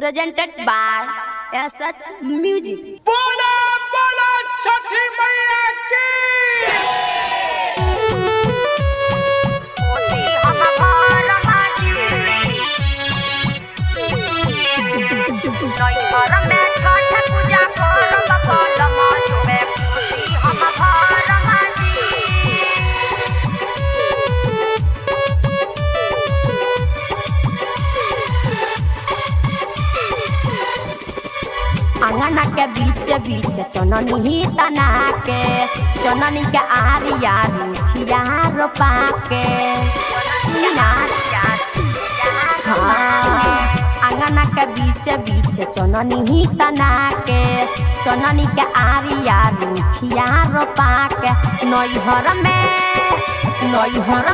presented by SH Music. बोला बोला छठी मैया की अंगना के बीच बीच चननी ही तना के चननी के आरी आरी खिया रोपा के अंगना के बीच बीच चननी ही तना के चननी के आरी आरी खिया रोपा के नैहर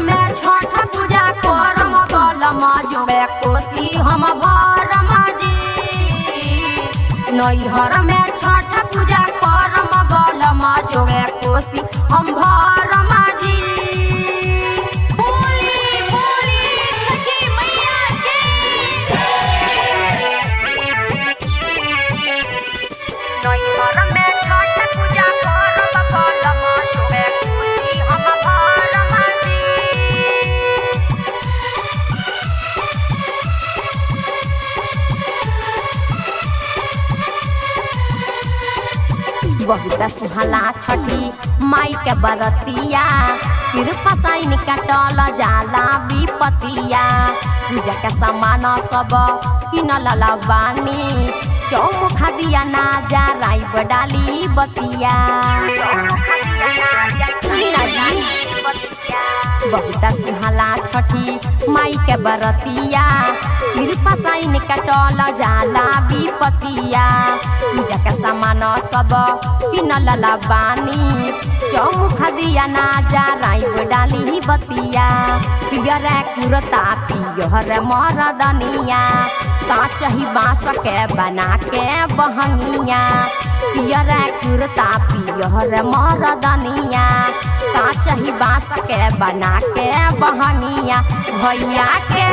में छठ पूजा करम बलम जोड़े कोसी हम भरम जी नैहर में छठ पूजा करम बलम जोड़े कोसी हम भरम जी नैहर में छठ पूजा करम बलम जोड़े कोसी हम भरम जी बहुत सुहला छठी माई के बरतिया कृपा साइन कटल जाला विपतिया पूजा के सामान सब किनल बानी चौमुखा दिया ना जा राई डाली बतिया बहुत सुहला छठी माई के बरतिया कृपा साइन कटल जाला विपतिया पूजा के सामान सब किनल बानी चौमुखा दिया ना जा राई डाली बतिया पियर कुरता पियर मरदनिया कांच ही बांस के बना के बहंगिया पियर कुरता पियर मरदनिया कांच ही बांस के बना के बहंगिया भैया के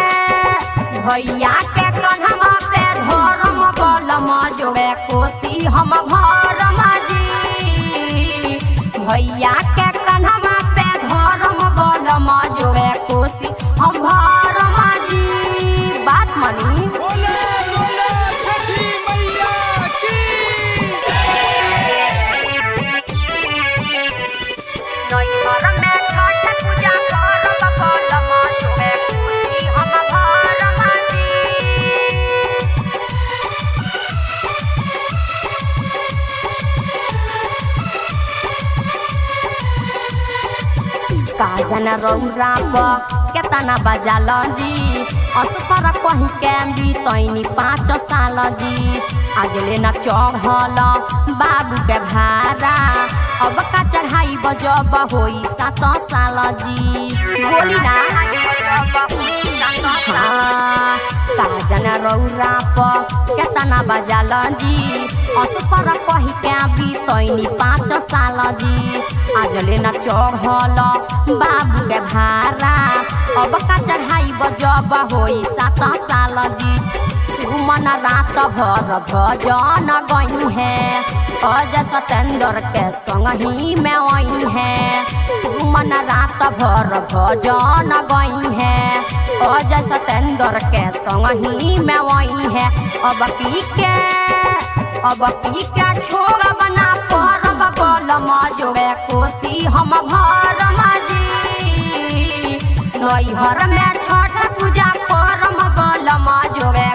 कन्हवा पे धरम बलम जोड़े कोसी हम भरम जी भैया के कन्हवा पे धरम बलम जोड़े कोसी हम भरम जी बात मानी बोला बोला छठी मैया की नैहर में छठ पूजा करम बलम जोड़े कोसी हम भरम जी काजन रौरा केतना बजाल जी असपर कहीं के बीतैनी 5 साल जी आज लेना चढ़ल बाबू के भाड़ा अब का चढ़ाई बजब होई 7 साल जी बोली ना हाँ काजन रौरा केतना बजाल जी असपर कहीं के बीतैनी 5 साल जी आज लेना चढ़ल बाबू के भाड़ा अब का चढ़ाई बजब होई 7 साल जी सुमन रात भर भजन गई है अज सतेंद्र के संग ही में आई है सुमन रात भर भजन गई है अज सतेंद्र के संग ही में आई है अब की के छोड़ बना परब बलम जोड़े कोसी हम भरम जी नैहर में छठ पूजा करम बलम जोड़े